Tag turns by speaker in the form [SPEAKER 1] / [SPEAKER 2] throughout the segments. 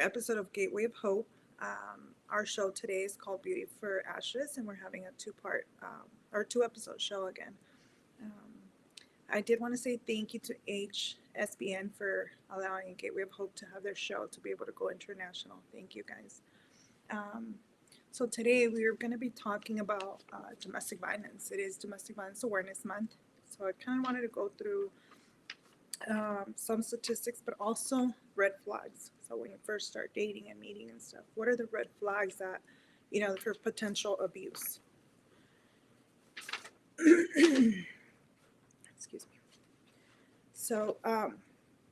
[SPEAKER 1] episode of Gateway of Hope. Our show today is called Beauty for Ashes, and we're having a two-episode show again. Um, I did want to say thank you to sPlan for allowing Gateway of Hope to have their show to be able to go international. Thank you, guys. So today we're going to be talking about domestic violence. It is Domestic Violence Awareness Month, so I kind of wanted to go through some statistics, but also red flags. So when you first start dating and meeting and stuff, what are the red flags that, for potential abuse? Excuse me. So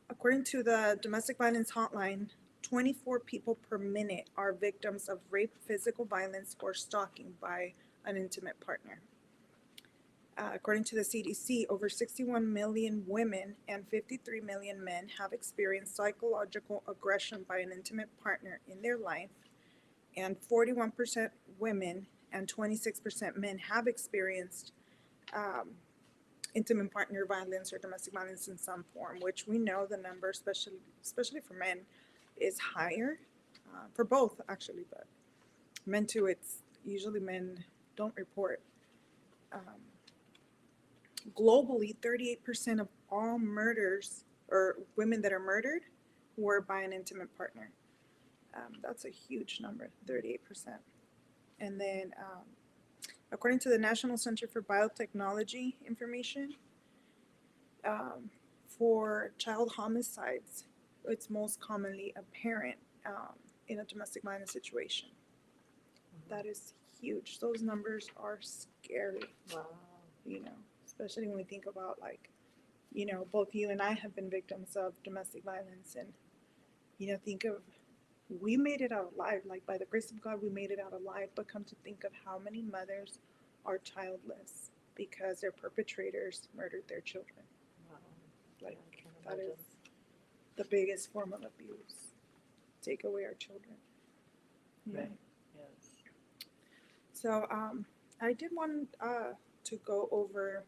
[SPEAKER 1] according to the Domestic Violence Hotline, 24 people per minute are victims of rape, physical violence, or stalking by an intimate partner. According to the CDC, over 61 million women and 53 million men have experienced psychological aggression by an intimate partner in their life, and 41% women and 26% men have experienced intimate partner violence or domestic violence in some form, which we know the number, especially for men, is higher, for both actually, but men too. It's usually men don't report. Globally, 38% of all murders or women that are murdered were by an intimate partner. That's a huge number, 38%. And then, according to the National Center for Biotechnology information, for child homicides, it's most commonly a parent in a domestic violence situation. That is huge. Those numbers are scary.
[SPEAKER 2] Wow.
[SPEAKER 1] Especially when we think about, both you and I have been victims of domestic violence, and think of, we made it out alive. Like, by the grace of God, we made it out alive. But come to think of how many mothers are childless because their perpetrators murdered their children.
[SPEAKER 2] Wow.
[SPEAKER 1] Like, that is the biggest form of abuse. Take away our children.
[SPEAKER 2] Right. Yes.
[SPEAKER 1] So I did want to go over,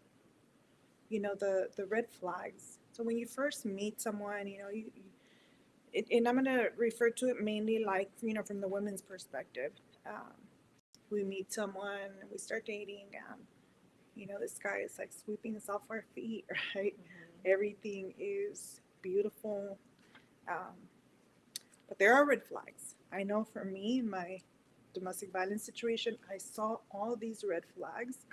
[SPEAKER 1] the red flags. So when you first meet someone, and I'm going to refer to it mainly from the women's perspective. We meet someone, we start dating, this guy is like sweeping us off our feet, right?
[SPEAKER 2] Mm-hmm.
[SPEAKER 1] Everything is beautiful. But there are red flags. I know for me, in my domestic violence situation, I saw all these red flags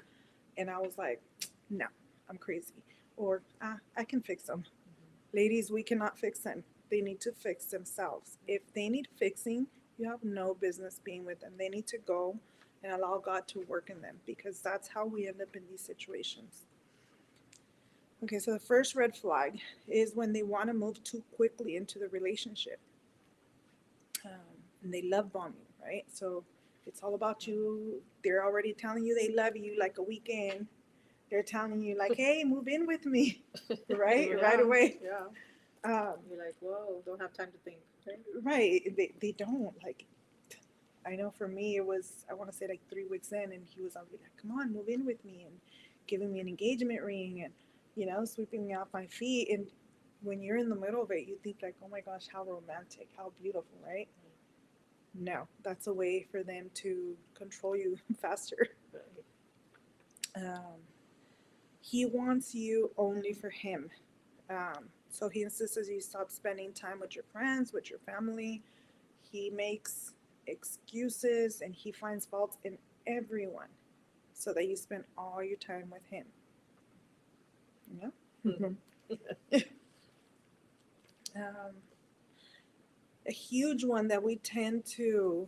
[SPEAKER 1] and I was like, no, I'm crazy. Or, I can fix them. Mm-hmm. Ladies, we cannot fix them. They need to fix themselves. If they need fixing, you have no business being with them. They need to go and allow God to work in them, because that's how we end up in these situations. Okay, so the first red flag is when they want to move too quickly into the relationship. And they love bomb you, right? So it's all about you. They're already telling you they love you like a weekend. They're telling you like, hey, move in with me, right?
[SPEAKER 2] Yeah.
[SPEAKER 1] Right away.
[SPEAKER 2] Yeah. You're like, whoa, don't have time to think.
[SPEAKER 1] Right. They don't. Like, I know for me, it was, I want to say 3 weeks in, and he was already like, come on, move in with me, and giving me an engagement ring, and, sweeping me off my feet. And when you're in the middle of it, you think like, oh my gosh, how romantic, how beautiful, right? No, that's a way for them to control you faster. He wants you only for him. So he insists you stop spending time with your friends, with your family. He makes excuses and he finds faults in everyone so that you spend all your time with him. Yeah. A huge one that we tend to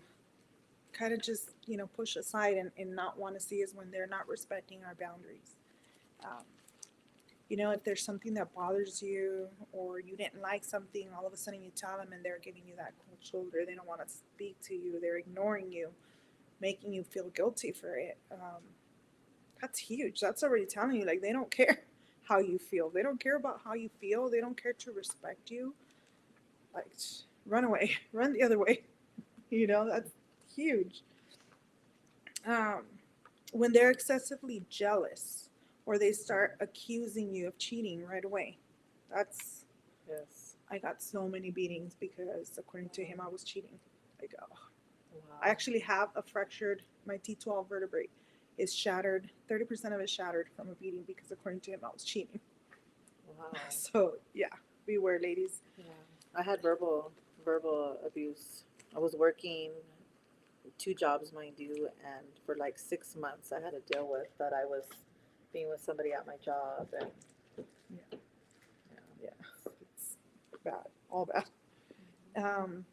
[SPEAKER 1] kind of just, push aside and not want to see is when they're not respecting our boundaries. If there's something that bothers you, or you didn't like something, all of a sudden you tell them and they're giving you that cold shoulder. They don't want to speak to you. They're ignoring you, making you feel guilty for it. That's huge. That's already telling you, like, they don't care how you feel. They don't care about how you feel. They don't care to respect you. Like, run away. Run the other way. That's huge. When they're excessively jealous, or they start accusing you of cheating right away. That's
[SPEAKER 2] Yes.
[SPEAKER 1] I got so many beatings because according to him I was cheating. Like, oh,
[SPEAKER 2] Wow.
[SPEAKER 1] I actually have a fractured, my T12 vertebrae is shattered, 30% of it shattered from a beating because according to him I was cheating.
[SPEAKER 2] Wow.
[SPEAKER 1] So yeah, beware, ladies.
[SPEAKER 2] Yeah. I had verbal abuse. I was working 2 jobs, mind you, and for like 6 months I had to deal with that I was being with somebody at my job and
[SPEAKER 1] Yeah.
[SPEAKER 2] yeah.
[SPEAKER 1] Yeah, it's bad, all bad. Um,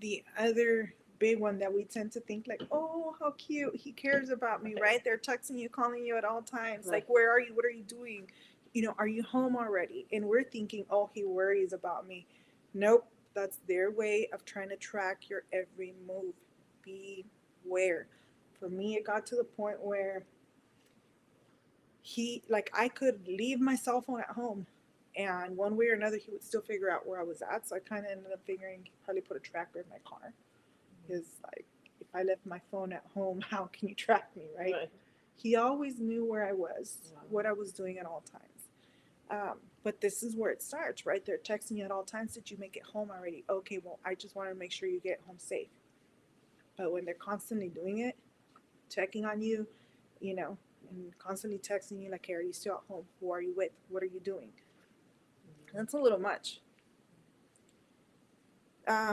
[SPEAKER 1] the other big one that we tend to think like, oh, how cute, he cares about me, right? They're texting you, calling you at all times, like,
[SPEAKER 2] Right.
[SPEAKER 1] where are you? What are you doing? You know, are you home already? And we're thinking, oh, he worries about me. Nope, that's their way of trying to track your every move. Beware. For me, it got to the point where like, I could leave my cell phone at home and one way or another he would still figure out where I was at. So I kind of ended up figuring he probably put a tracker in my car. Because, like, if I left my phone at home, how can you track me, right?
[SPEAKER 2] Right.
[SPEAKER 1] He always knew where I was,
[SPEAKER 2] Wow.
[SPEAKER 1] what I was doing at all times. But this is where it starts, right? They're texting you at all times. Did you make it home already? Okay, well, I just want to make sure you get home safe. But when they're constantly doing it, checking on you, you know, and constantly texting you like, hey, are you still at home? Who are you with? What are you doing? That's a little much.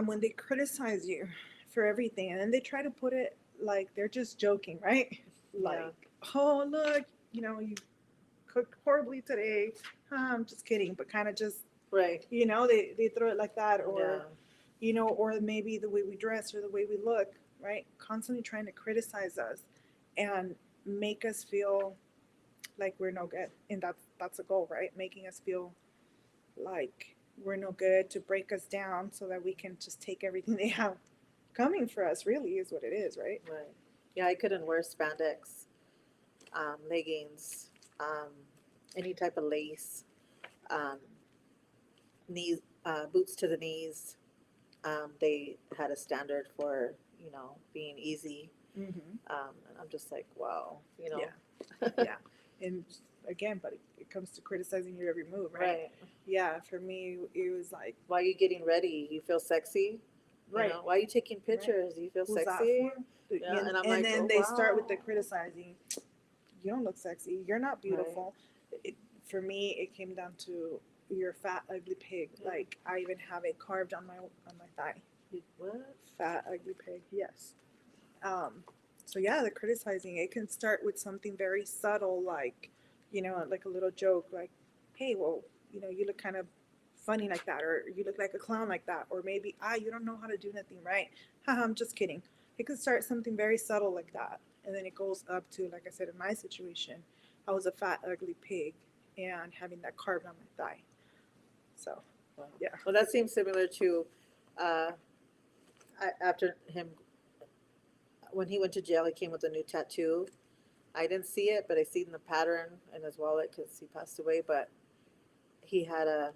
[SPEAKER 1] When they criticize you for everything and then they try to put it like they're just joking, right? Like,
[SPEAKER 2] Yeah.
[SPEAKER 1] oh, look, you cooked horribly today. I'm just kidding, but kind of just,
[SPEAKER 2] Right.
[SPEAKER 1] they throw it like that, or,
[SPEAKER 2] Yeah.
[SPEAKER 1] or maybe the way we dress or the way we look, right? Constantly trying to criticize us and make us feel like we're no good. And that's a goal, right? Making us feel like we're no good, to break us down so that we can just take everything they have coming for us, really is what it is, right?
[SPEAKER 2] Right. Yeah, I couldn't wear spandex, leggings, um, any type of lace, um, knees, boots to the knees. They had a standard for being easy.
[SPEAKER 1] Mm-hmm.
[SPEAKER 2] And I'm just like, wow,
[SPEAKER 1] Yeah. Yeah. And again, but it comes to criticizing your every move, right?
[SPEAKER 2] Right.
[SPEAKER 1] Yeah, for me, it was like,
[SPEAKER 2] Why are you getting ready? You feel sexy?
[SPEAKER 1] right,
[SPEAKER 2] Why are you taking
[SPEAKER 1] right.
[SPEAKER 2] pictures? Do you feel
[SPEAKER 1] Who's that
[SPEAKER 2] sexy?
[SPEAKER 1] for?
[SPEAKER 2] Yeah, and I'm
[SPEAKER 1] And
[SPEAKER 2] like,
[SPEAKER 1] then
[SPEAKER 2] oh
[SPEAKER 1] they start with the
[SPEAKER 2] wow.
[SPEAKER 1] criticizing. You don't look sexy. You're not
[SPEAKER 2] Right.
[SPEAKER 1] beautiful. For me, it came down to, you're a fat, ugly pig.
[SPEAKER 2] Yeah.
[SPEAKER 1] Like, I even have it carved on my thigh.
[SPEAKER 2] What?
[SPEAKER 1] Fat, ugly pig. Yes. Um, so yeah, the criticizing, it can start with something very subtle, like, like a little joke, like, hey, well, you look kind of funny like that, or you look like a clown like that, or maybe, you don't know how to do nothing right. Haha, I'm just kidding. It could start something very subtle like that, and then it goes up to, like I said, in my situation, I was a fat, ugly pig, and having that carved on my thigh. So
[SPEAKER 2] Wow.
[SPEAKER 1] yeah.
[SPEAKER 2] Well, that seems similar to uh, after him when he went to jail. He came with a new tattoo. I didn't see it, but I seen the pattern in his wallet because he passed away. But he had a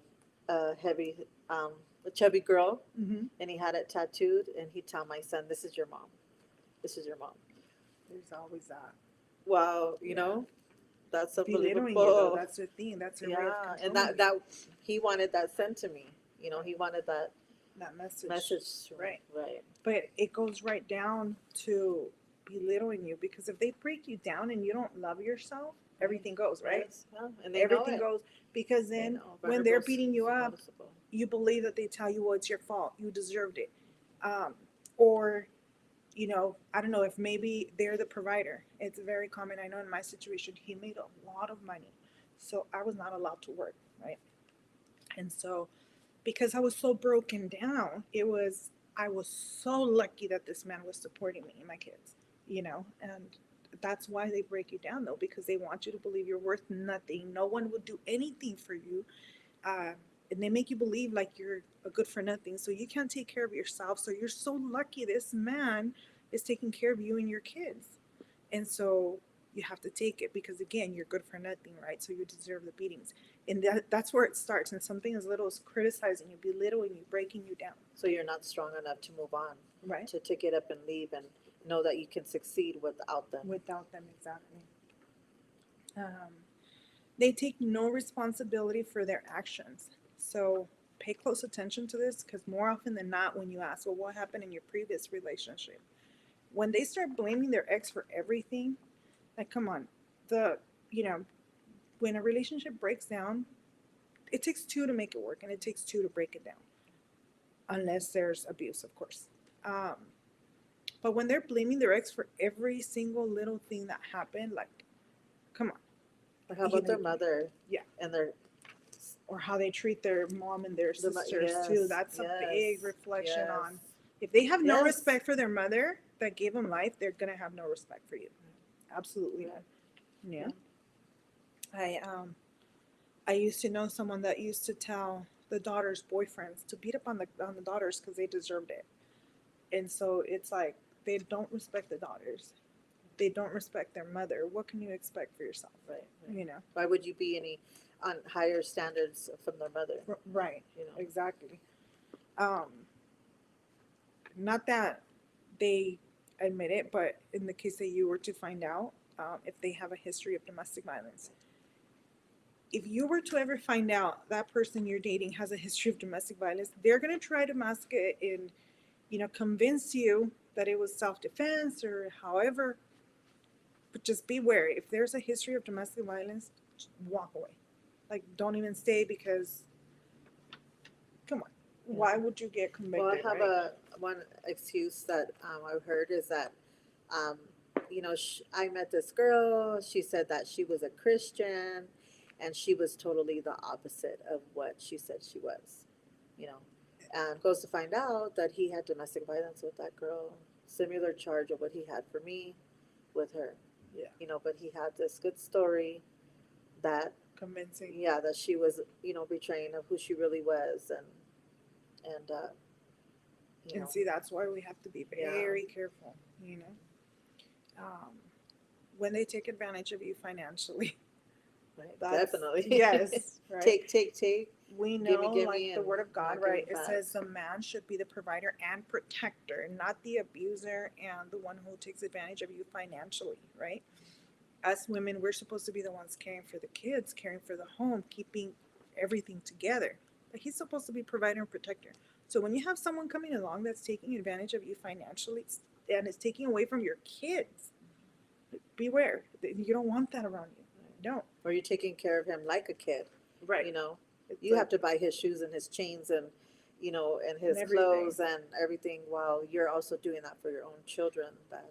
[SPEAKER 2] heavy, a chubby girl,
[SPEAKER 1] Mm-hmm.
[SPEAKER 2] and he had it tattooed. And he'd tell my son, "This is your mom. This is your mom."
[SPEAKER 1] There's always that.
[SPEAKER 2] Wow,
[SPEAKER 1] Yeah.
[SPEAKER 2] that's
[SPEAKER 1] Belittling you, though,
[SPEAKER 2] unbelievable.
[SPEAKER 1] that's their thing, that's their way of
[SPEAKER 2] Yeah, and
[SPEAKER 1] controlling
[SPEAKER 2] that
[SPEAKER 1] you.
[SPEAKER 2] he wanted that sent to me. He wanted that
[SPEAKER 1] That message.
[SPEAKER 2] message.
[SPEAKER 1] Right.
[SPEAKER 2] Right.
[SPEAKER 1] But it goes right down to belittling you, because if they break you down and you don't love yourself, everything goes, right?
[SPEAKER 2] Yes. Yeah. And they know
[SPEAKER 1] Everything
[SPEAKER 2] it.
[SPEAKER 1] goes, because
[SPEAKER 2] They
[SPEAKER 1] then
[SPEAKER 2] know.
[SPEAKER 1] when they're
[SPEAKER 2] Vulnerable's
[SPEAKER 1] beating you
[SPEAKER 2] so
[SPEAKER 1] up,
[SPEAKER 2] noticeable.
[SPEAKER 1] you believe that they tell you, well, it's your fault, you deserved it. Or, I don't know, if maybe they're the provider. It's very common. I know in my situation, he made a lot of money. So I was not allowed to work, right? And so, because I was so broken down, I was so lucky that this man was supporting me and my kids, and that's why they break you down, though, because they want you to believe you're worth nothing. No one would do anything for you. Uh, and they make you believe like you're a good for nothing. So you can't take care of yourself. So you're so lucky this man is taking care of you and your kids. And so you have to take it, because again, you're good for nothing, right? So you deserve the beatings. And that's where it starts. And something as little as criticizing you, belittling you, breaking you down.
[SPEAKER 2] So you're not strong enough to move on,
[SPEAKER 1] Right.
[SPEAKER 2] to get up and leave and know that you can succeed without them.
[SPEAKER 1] Without them, exactly. They take no responsibility for their actions. So pay close attention to this, because more often than not, when you ask, well, what happened in your previous relationship? When they start blaming their ex for everything, like, come on, the, you know, when a relationship breaks down, it takes two to make it work, and it takes two to break it down, unless there's abuse, of course. Um, but when they're blaming their ex for every single little thing that happened, like, come on.
[SPEAKER 2] Or how
[SPEAKER 1] You
[SPEAKER 2] about
[SPEAKER 1] know,
[SPEAKER 2] their mother?
[SPEAKER 1] yeah.
[SPEAKER 2] And their
[SPEAKER 1] Or how they treat their mom and their sisters
[SPEAKER 2] yes,
[SPEAKER 1] too. That's a big
[SPEAKER 2] yes,
[SPEAKER 1] reflection
[SPEAKER 2] yes.
[SPEAKER 1] on, if they have no
[SPEAKER 2] Yes.
[SPEAKER 1] respect for their mother that gave them life, they're gonna have no respect for you. Absolutely
[SPEAKER 2] Yeah.
[SPEAKER 1] none. Yeah. I used to know someone that used to tell the daughter's boyfriends to beat up on the daughters because they deserved it. And so it's like, they don't respect the daughters. They don't respect their mother. What can you expect for yourself?
[SPEAKER 2] Right, right.
[SPEAKER 1] You know.
[SPEAKER 2] Why would you be any on higher standards from their mother?
[SPEAKER 1] Right.
[SPEAKER 2] You know.
[SPEAKER 1] Exactly. Not that they admit it, but in the case that you were to find out, if they have a history of domestic violence, if you were to ever find out that person you're dating has a history of domestic violence, they're going to try to mask it and, you know, convince you that it was self-defense or however. But just beware. If there's a history of domestic violence, just walk away. Like, don't even stay, because, come on, why would you get convicted?
[SPEAKER 2] Well, I have
[SPEAKER 1] right?
[SPEAKER 2] one excuse that I've heard is that, um, you know, I met this girl. She said that she was a Christian, and she was totally the opposite of what she said she was. You know, and goes to find out that he had domestic violence with that girl, similar charge of what he had for me with her.
[SPEAKER 1] Yeah.
[SPEAKER 2] You know, but he had this good story that,
[SPEAKER 1] Convincing.
[SPEAKER 2] yeah, that she was, you know, betraying of who she really was, and you
[SPEAKER 1] And
[SPEAKER 2] know.
[SPEAKER 1] see, that's why we have to be very careful, you know. When they take advantage of you financially,
[SPEAKER 2] Right,
[SPEAKER 1] that's,
[SPEAKER 2] definitely.
[SPEAKER 1] yes, right.
[SPEAKER 2] Take.
[SPEAKER 1] We
[SPEAKER 2] Give
[SPEAKER 1] know,
[SPEAKER 2] me,
[SPEAKER 1] like the
[SPEAKER 2] and
[SPEAKER 1] word of God,
[SPEAKER 2] not give
[SPEAKER 1] right?
[SPEAKER 2] it
[SPEAKER 1] It
[SPEAKER 2] back.
[SPEAKER 1] says the man should be the provider and protector, not the abuser and the one who takes advantage of you financially, right? Us women, we're supposed to be the ones caring for the kids, caring for the home, keeping everything together. But he's supposed to be provider and protector. So when you have someone coming along that's taking advantage of you financially and is taking away from your kids, beware. You don't want that around you. You don't.
[SPEAKER 2] Or you're taking care of him like a kid.
[SPEAKER 1] Right.
[SPEAKER 2] You know,
[SPEAKER 1] It's
[SPEAKER 2] you
[SPEAKER 1] like,
[SPEAKER 2] have to buy his shoes and his chains and, you know, and his
[SPEAKER 1] And everything.
[SPEAKER 2] clothes and everything, while you're also doing that for your own children. That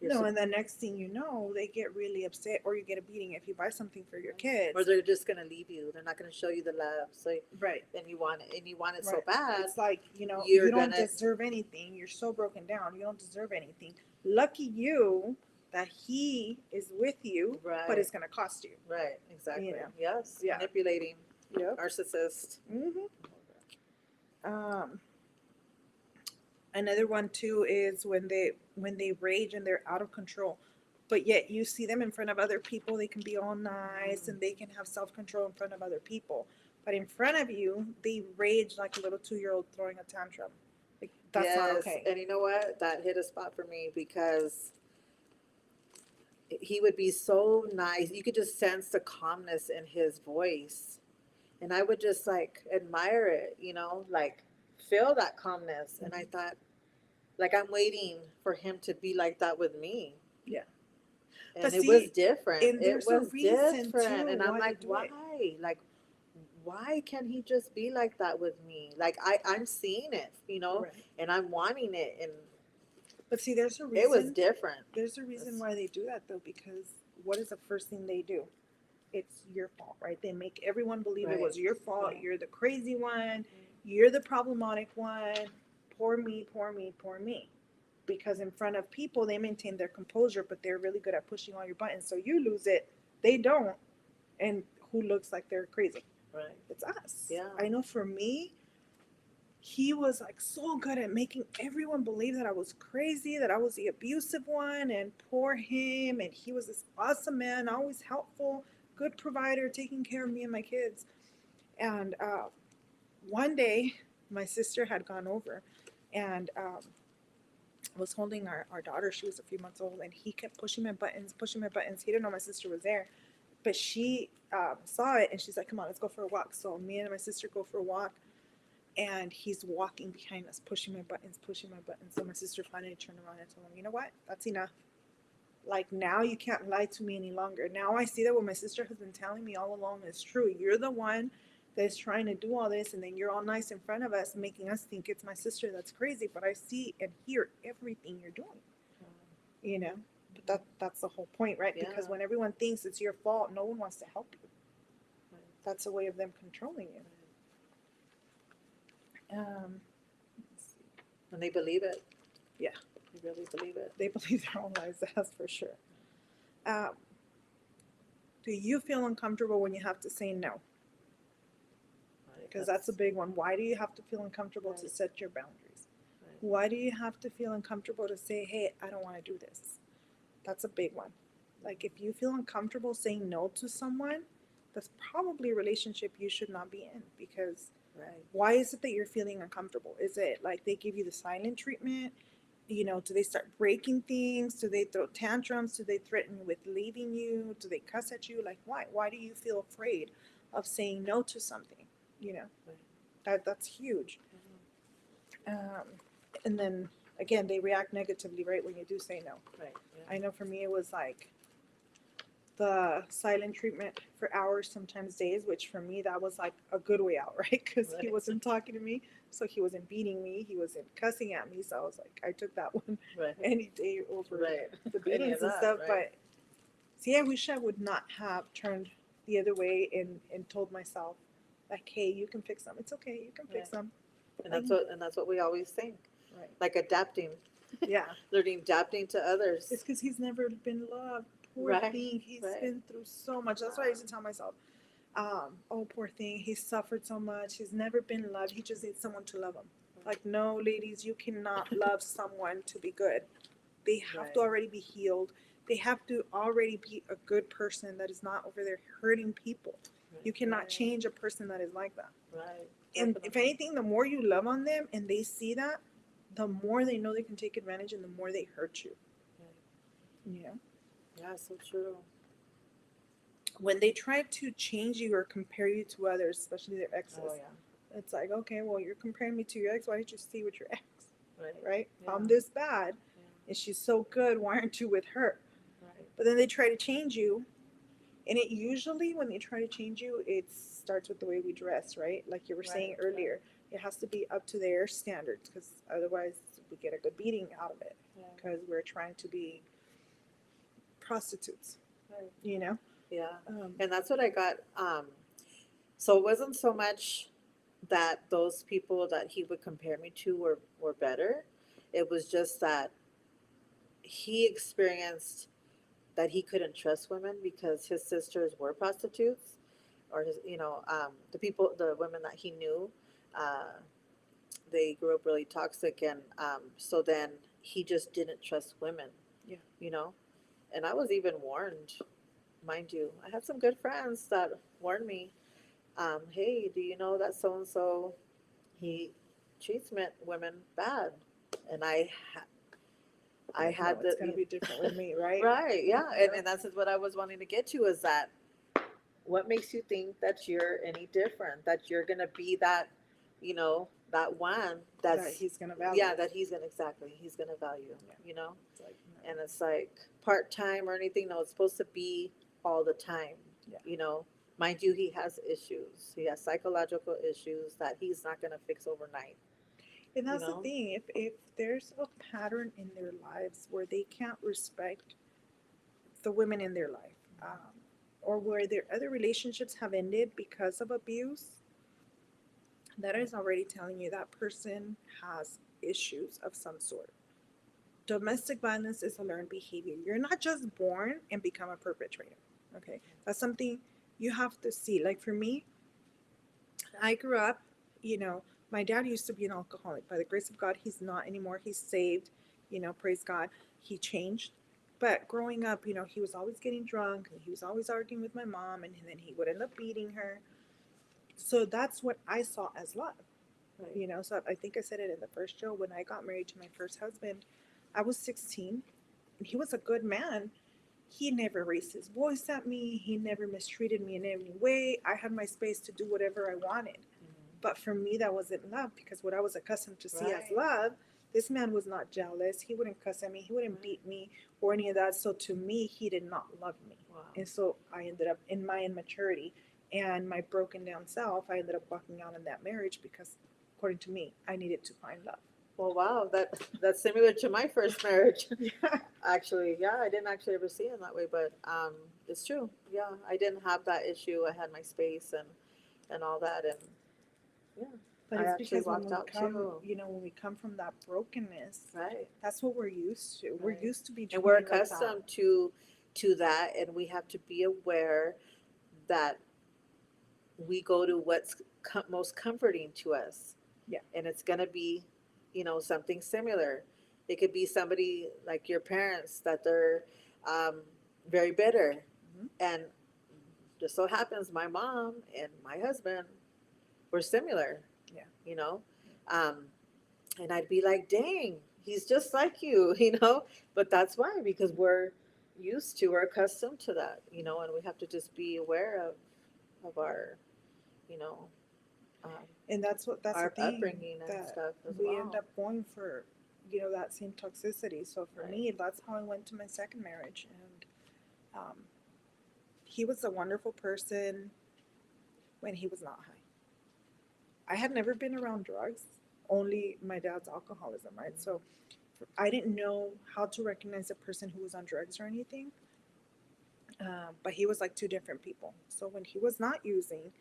[SPEAKER 2] you're
[SPEAKER 1] no, and the next thing you know, they get really upset, or you get a beating if you buy something for your kids.
[SPEAKER 2] or they're just gonna leave you. They're not gonna show you the love. So
[SPEAKER 1] Right.
[SPEAKER 2] then you want it, and you want it so
[SPEAKER 1] Right.
[SPEAKER 2] bad.
[SPEAKER 1] It's like, you know,
[SPEAKER 2] you're
[SPEAKER 1] you don't
[SPEAKER 2] gonna-
[SPEAKER 1] deserve anything. You're so broken down. You don't deserve anything. Lucky you that he is with you,
[SPEAKER 2] Right.
[SPEAKER 1] but it's going to cost you.
[SPEAKER 2] Right, exactly.
[SPEAKER 1] You know.
[SPEAKER 2] Yes,
[SPEAKER 1] Yeah.
[SPEAKER 2] manipulating,
[SPEAKER 1] Yep.
[SPEAKER 2] narcissist.
[SPEAKER 1] Another one too is when they rage and they're out of control, but yet you see them in front of other people. They can be all nice and they can have self-control in front of other people, but in front of you, they rage like a little 2-year-old throwing a tantrum. Like, that's not okay.
[SPEAKER 2] And you know what? That hit a spot for me, because he would be so nice. You could just sense the calmness in his voice. And I would just like admire it, you know, like feel that calmness. And I thought, like, I'm waiting for him to be like that with me.
[SPEAKER 1] Yeah.
[SPEAKER 2] And
[SPEAKER 1] But
[SPEAKER 2] it
[SPEAKER 1] see,
[SPEAKER 2] was different.
[SPEAKER 1] and
[SPEAKER 2] It
[SPEAKER 1] there's a
[SPEAKER 2] was
[SPEAKER 1] reason,
[SPEAKER 2] different.
[SPEAKER 1] too,
[SPEAKER 2] And I'm
[SPEAKER 1] why
[SPEAKER 2] like,
[SPEAKER 1] they do it.
[SPEAKER 2] why? Like, why can't he just be like that with me? Like, I'm seeing it, you know,
[SPEAKER 1] Right.
[SPEAKER 2] and I'm wanting it. And
[SPEAKER 1] But see, there's a reason.
[SPEAKER 2] it was different.
[SPEAKER 1] There's a reason why they do that, though, because what is the first thing they do? It's your fault, right? They make everyone believe it was your fault.
[SPEAKER 2] Right.
[SPEAKER 1] You're the crazy one. You're the problematic one. Poor me, poor me, poor me. Because in front of people, they maintain their composure, but they're really good at pushing all your buttons. So you lose it. They don't. And who looks like they're crazy?
[SPEAKER 2] Right.
[SPEAKER 1] It's us.
[SPEAKER 2] Yeah.
[SPEAKER 1] I know for me, he was like so good at making everyone believe that I was crazy, that I was the abusive one, and poor him. And he was this awesome man, always helpful, good provider, taking care of me and my kids. And one day, my sister had gone over and was holding our daughter. She was a few months old, and he kept pushing my buttons. He didn't know my sister was there. But she saw it, and she's like, come on, let's go for a walk. So me and my sister go for a walk. and he's walking behind us, pushing my buttons, pushing my buttons. So my sister finally turned around and told him, you know what? That's enough. Like, now you can't lie to me any longer. Now I see that what my sister has been telling me all along is true. You're the one that's trying to do all this, and then you're all nice in front of us, making us think it's my sister that's crazy. But I see and hear everything you're doing, you know? But that's the whole point, right?
[SPEAKER 2] Yeah.
[SPEAKER 1] Because when everyone thinks it's your fault, no one wants to help you. That's a way of them controlling you. Let's see.
[SPEAKER 2] And they believe it.
[SPEAKER 1] Yeah.
[SPEAKER 2] They really believe it.
[SPEAKER 1] They believe their own lies, that's for sure. Do you feel uncomfortable when you have to say no?
[SPEAKER 2] Right,
[SPEAKER 1] Because that's a big one. Why do you have to feel uncomfortable to
[SPEAKER 2] Right.
[SPEAKER 1] set your boundaries?
[SPEAKER 2] right.
[SPEAKER 1] Why do you have to feel uncomfortable to say, hey, I don't want to do this? That's a big one. Like, if you feel uncomfortable saying no to someone, that's probably a relationship you should not be in. Because
[SPEAKER 2] Right.
[SPEAKER 1] why is it that you're feeling uncomfortable? Is it like they give you the silent treatment? You know, do they start breaking things? Do they throw tantrums? Do they threaten with leaving you? Do they cuss at you? Like, why? Why do you feel afraid of saying no to something? You know,
[SPEAKER 2] Right.
[SPEAKER 1] that's huge.
[SPEAKER 2] Mhm.
[SPEAKER 1] And then again, they react negatively, right, when you do say no.
[SPEAKER 2] Right. Yeah.
[SPEAKER 1] I know for me, it was like the silent treatment for hours, sometimes days, which for me, that was like a good way out, right? Because he
[SPEAKER 2] Right.
[SPEAKER 1] wasn't talking to me, so he wasn't beating me, he wasn't cussing at me. So I was like, I took that one
[SPEAKER 2] Right.
[SPEAKER 1] any day over
[SPEAKER 2] Right.
[SPEAKER 1] the
[SPEAKER 2] Any
[SPEAKER 1] beatings
[SPEAKER 2] of
[SPEAKER 1] and
[SPEAKER 2] that,
[SPEAKER 1] stuff.
[SPEAKER 2] right.
[SPEAKER 1] But see, I wish I would not have turned the other way and told myself, like, hey, you can fix them. It's okay, you can fix
[SPEAKER 2] Right.
[SPEAKER 1] them.
[SPEAKER 2] And that's what we always think.
[SPEAKER 1] Right.
[SPEAKER 2] Like adapting,
[SPEAKER 1] Yeah.
[SPEAKER 2] learning adapting to others.
[SPEAKER 1] It's because he's never been loved. Poor
[SPEAKER 2] Right,
[SPEAKER 1] thing. He's
[SPEAKER 2] right.
[SPEAKER 1] been through so much. That's why I used to tell myself, oh, poor thing. He's suffered so much. He's never been loved. He just needs someone to love him. Like, no, ladies, you cannot love someone to be good. They have to
[SPEAKER 2] Right.
[SPEAKER 1] already be healed. They have to already be a good person that is not over there hurting people. You cannot
[SPEAKER 2] Right.
[SPEAKER 1] change a person that is like that.
[SPEAKER 2] Right.
[SPEAKER 1] And if
[SPEAKER 2] Definitely.
[SPEAKER 1] anything, the more you love on them and they see that, the more they know they can take advantage and the more they hurt you.
[SPEAKER 2] Right.
[SPEAKER 1] Yeah.
[SPEAKER 2] Yeah, so true.
[SPEAKER 1] When they try to change you or compare you to others, especially their exes,
[SPEAKER 2] Oh yeah.
[SPEAKER 1] it's like, okay, well, you're comparing me to your ex. Why didn't you stay with your ex?
[SPEAKER 2] Right.
[SPEAKER 1] Right? If I'm
[SPEAKER 2] Yeah.
[SPEAKER 1] this bad
[SPEAKER 2] Yeah.
[SPEAKER 1] and she's so good, why aren't you with her?
[SPEAKER 2] Right.
[SPEAKER 1] But then they try to change you. And it usually, when they try to change you, it starts with the way we dress, right? Like you were saying
[SPEAKER 2] Right.
[SPEAKER 1] earlier, it has to be up to their standards because otherwise we get a good beating out of it
[SPEAKER 2] Yeah.
[SPEAKER 1] because we're trying to be prostitutes,
[SPEAKER 2] Right.
[SPEAKER 1] you know?
[SPEAKER 2] Yeah.
[SPEAKER 1] Um,
[SPEAKER 2] And that's what I got. So it wasn't so much that those people that he would compare me to were better. It was just that he experienced that he couldn't trust women because his sisters were prostitutes, or his, the women that he knew, uh, they grew up really toxic, and so then he just didn't trust women.
[SPEAKER 1] Yeah.
[SPEAKER 2] You know, and I was even warned, mind you. I had some good friends that warned me, hey, do you know that so and so, he treats women bad, and I had
[SPEAKER 1] it's going to be different with me, right?
[SPEAKER 2] right, yeah,
[SPEAKER 1] Yeah.
[SPEAKER 2] and that's what I was wanting to get to is that what makes you think that you're any different, that you're gonna be that, that one
[SPEAKER 1] That
[SPEAKER 2] that's
[SPEAKER 1] he's going to value.
[SPEAKER 2] yeah, that he's gonna value,
[SPEAKER 1] Yeah. It's like, no.
[SPEAKER 2] and it's like part time or anything. No, it's supposed to be all the time.
[SPEAKER 1] Yeah.
[SPEAKER 2] Mind you, he has issues. He has psychological issues that he's not gonna fix overnight.
[SPEAKER 1] And that's
[SPEAKER 2] you
[SPEAKER 1] the
[SPEAKER 2] know?
[SPEAKER 1] thing. If there's a pattern in their lives where they can't respect the women in their life, or where their other relationships have ended because of abuse, that is already telling you that person has issues of some sort. Domestic violence is a learned behavior. You're not just born and become a perpetrator. Okay, that's something you have to see. Like for me, I grew up, my dad used to be an alcoholic. By the grace of God, he's not anymore. He's saved, praise God. He changed. But growing up, he was always getting drunk and he was always arguing with my mom and then he would end up beating her. So that's what I saw as love.
[SPEAKER 2] Right.
[SPEAKER 1] So I think I said it in the first show. When I got married to my first husband, I was 16 and he was a good man. He never raised his voice at me. He never mistreated me in any way. I had my space to do whatever I wanted. But for me, that wasn't love, because what I was accustomed to see as
[SPEAKER 2] Right.
[SPEAKER 1] love, this man was not jealous. He wouldn't cuss at me. He wouldn't beat me or any of that. So to me, he did not love me.
[SPEAKER 2] Wow.
[SPEAKER 1] And so I ended up, in my immaturity and my broken down self, I ended up walking out in that marriage because, according to me, I needed to find love.
[SPEAKER 2] Well, wow, that's similar to my first marriage.
[SPEAKER 1] Yeah.
[SPEAKER 2] Actually, yeah, I didn't actually ever see it that way, but it's true. Yeah, I didn't have that issue. I had my space and all that, and yeah,
[SPEAKER 1] But
[SPEAKER 2] I
[SPEAKER 1] it's
[SPEAKER 2] actually
[SPEAKER 1] because when
[SPEAKER 2] walked
[SPEAKER 1] we
[SPEAKER 2] out
[SPEAKER 1] come,
[SPEAKER 2] too.
[SPEAKER 1] when we come from that brokenness,
[SPEAKER 2] Right,
[SPEAKER 1] that's what we're used to. We're
[SPEAKER 2] right.
[SPEAKER 1] used to be
[SPEAKER 2] And we're
[SPEAKER 1] treated like that.
[SPEAKER 2] accustomed to that, and we have to be aware that we go to what's most comforting to us.
[SPEAKER 1] Yeah.
[SPEAKER 2] And it's going to be, something similar. It could be somebody like your parents that they're um, very bitter.
[SPEAKER 1] Mhm.
[SPEAKER 2] And just so happens my mom and my husband were similar,
[SPEAKER 1] Yeah.
[SPEAKER 2] you know. Um, and I'd be like, dang, he's just like you, you know. But that's why, because we're accustomed to that, and we have to just be aware of our, you know, um,
[SPEAKER 1] And that's the
[SPEAKER 2] our
[SPEAKER 1] thing,
[SPEAKER 2] upbringing and
[SPEAKER 1] that
[SPEAKER 2] stuff as
[SPEAKER 1] we end
[SPEAKER 2] well.
[SPEAKER 1] up going for, that same toxicity. So for
[SPEAKER 2] Right.
[SPEAKER 1] me, that's how I went to my second marriage. And he was a wonderful person when he was not high. I had never been around drugs, only my dad's alcoholism, right? So I didn't know how to recognize a person who was on drugs or anything. But he was like two different people. So when he was not using,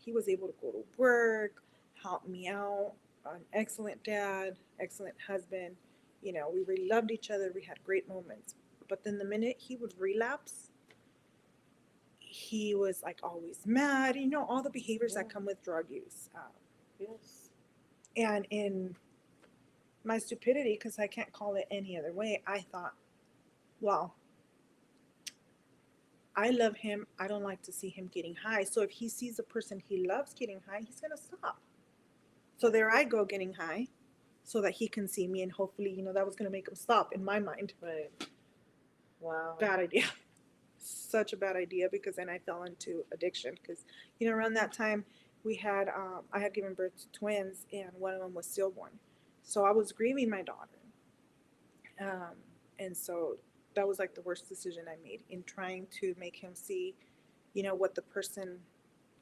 [SPEAKER 1] he was able to go to work, help me out, an excellent dad, excellent husband. We really loved each other. We had great moments. But then the minute he would relapse, he was like always mad, all the behaviors
[SPEAKER 2] Yeah.
[SPEAKER 1] that come with drug use.
[SPEAKER 2] Yes.
[SPEAKER 1] And in my stupidity, because I can't call it any other way, I thought, well, I love him. I don't like to see him getting high. So if he sees a person he loves getting high, he's going to stop. So there I go getting high so that he can see me, and hopefully, that was going to make him stop in my mind.
[SPEAKER 2] Right. Wow.
[SPEAKER 1] Bad idea. Such a bad idea, because then I fell into addiction, because, around that time I had given birth to twins, and one of them was stillborn. So I was grieving my daughter. And so that was like the worst decision I made, in trying to make him see, what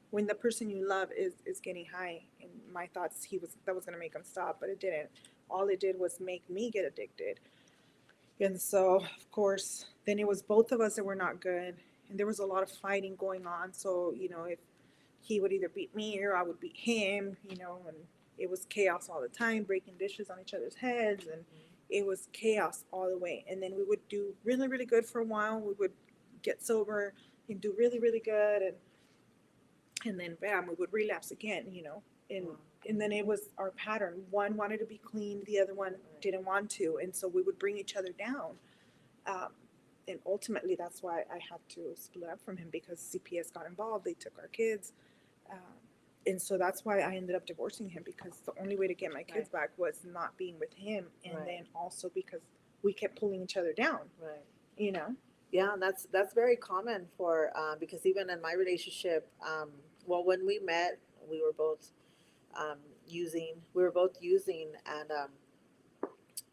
[SPEAKER 1] when the person you love is getting high. In my thoughts, that was going to make him stop, but it didn't. All it did was make me get addicted. And so, of course, then it was both of us that were not good, and there was a lot of fighting going on. So, if he would either beat me or I would beat him, and it was chaos all the time, breaking dishes on each other's heads, and it was chaos all the way. And then we would do really, really good for a while. We would get sober and do really, really good, and then bam, we would relapse again, and
[SPEAKER 2] Wow.
[SPEAKER 1] and then it was our pattern. One wanted to be clean, the other one didn't want to, and so we would bring each other down. Um, and ultimately, that's why I had to split up from him, because CPS got involved. They took our kids, um, and so that's why I ended up divorcing him, because the only way to get my kids back was not being with him, and
[SPEAKER 2] Right.
[SPEAKER 1] then also because we kept pulling each other down.
[SPEAKER 2] Right. Yeah, and that's very common for because even in my relationship, well, when we met, we were both using. We were both using,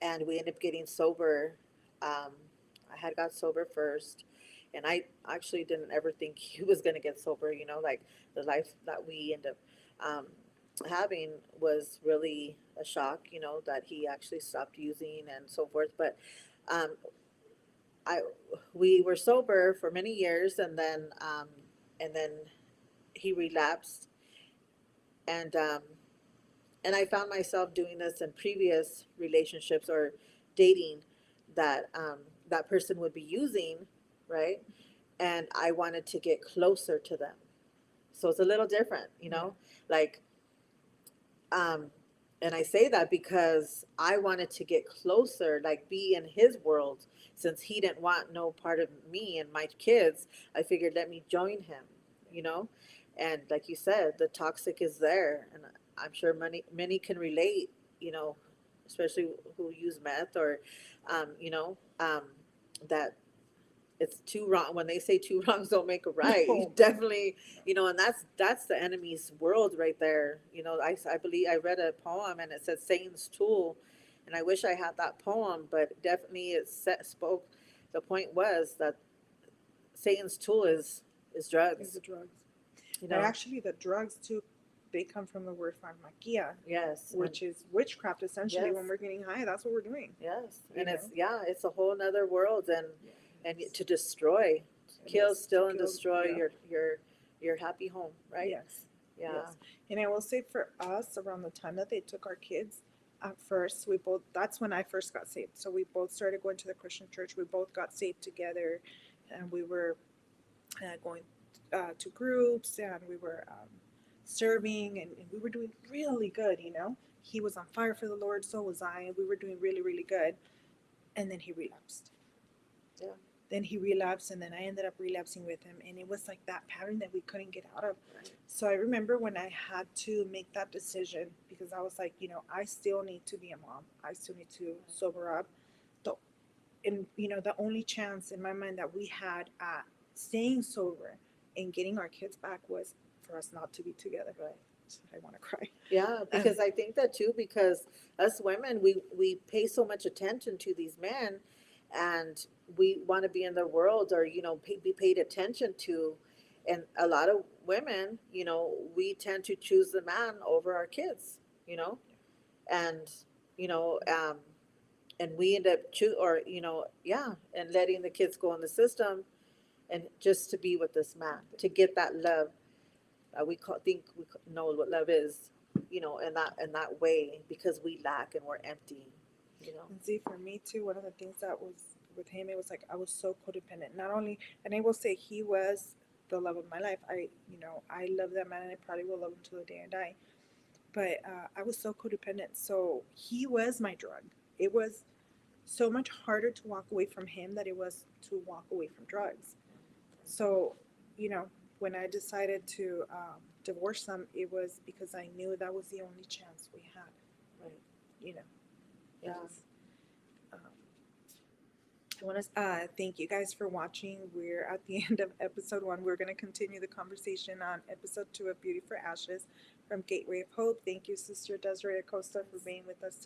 [SPEAKER 2] and we ended up getting sober. Um, I had got sober first, and I actually didn't ever think he was going to get sober. Like the life that we ended up having was really a shock. That he actually stopped using and so forth. But um, I we were sober for many years, and then he relapsed, and and I found myself doing this in previous relationships or dating, that that person would be using, right? And I wanted to get closer to them, so it's a little different, like um, and I say that because I wanted to get closer, like be in his world. Since he didn't want no part of me and my kids, I figured let me join him, you know. And like you said, the toxic is there, and I'm sure many can relate, especially who use meth or, you know, that it's two wrong. When they say two wrongs don't make a right,
[SPEAKER 1] No.
[SPEAKER 2] definitely, and that's the enemy's world right there. I believe I read a poem and it said Satan's tool, and I wish I had that poem, but definitely spoke. The point was that Satan's tool is
[SPEAKER 1] Is
[SPEAKER 2] drugs.
[SPEAKER 1] the drugs.
[SPEAKER 2] You
[SPEAKER 1] And
[SPEAKER 2] know,
[SPEAKER 1] actually, the drugs too, they come from the word pharmakia,
[SPEAKER 2] yes,
[SPEAKER 1] which is witchcraft. Essentially,
[SPEAKER 2] yes.
[SPEAKER 1] when we're getting high, that's what we're doing.
[SPEAKER 2] yes,
[SPEAKER 1] You
[SPEAKER 2] and
[SPEAKER 1] know?
[SPEAKER 2] it's a whole nother world, and
[SPEAKER 1] Yes.
[SPEAKER 2] to destroy,
[SPEAKER 1] It
[SPEAKER 2] kill,
[SPEAKER 1] is to
[SPEAKER 2] steal, and
[SPEAKER 1] kill.
[SPEAKER 2] destroy
[SPEAKER 1] Yeah.
[SPEAKER 2] your happy home, right?
[SPEAKER 1] Yes.
[SPEAKER 2] Yeah.
[SPEAKER 1] Yes. And I will say for us, around the time that they took our kids, at first, that's when I first got saved. So we both started going to the Christian church. We both got saved together. And we were going to groups and we were serving and we were doing really good, you know. He was on fire for the Lord, so was I. And we were doing really, really good. And then he relapsed.
[SPEAKER 2] Yeah.
[SPEAKER 1] Then he relapsed, and then I ended up relapsing with him. And it was like that pattern that we couldn't get out of.
[SPEAKER 2] Right.
[SPEAKER 1] So I remember when I had to make that decision because I was like, I still need to be a mom. I still need to sober up. The, and, the only chance in my mind that we had at staying sober and getting our kids back was for us not to be together.
[SPEAKER 2] Right.
[SPEAKER 1] So I want to cry.
[SPEAKER 2] Yeah, because I think that too, because us women, we pay so much attention to these men, and we want to be in their world, or be paid attention to, and a lot of women, we tend to choose the man over our kids, and you know um and we end up or yeah, and letting the kids go in the system, and just to be with this man, to get that love. Think we know what love is, in that way, because we lack and we're empty.
[SPEAKER 1] And see, for me too, one of the things that was with him, it was like I was so codependent. Not only, and I will say he was the love of my life. I love that man, and I probably will love him till the day I die. But I was so codependent. So he was my drug. It was so much harder to walk away from him than it was to walk away from drugs. So, when I decided to divorce them, it was because I knew that was the only chance we had.
[SPEAKER 2] Right.
[SPEAKER 1] You know.
[SPEAKER 2] Yeah.
[SPEAKER 1] Um, I want to thank you guys for watching. We're at the end of episode 1. We're going to continue the conversation on episode 2 of Beauty for Ashes from Gateway of Hope. Thank you, Sister Desiree Acosta, for being with us today.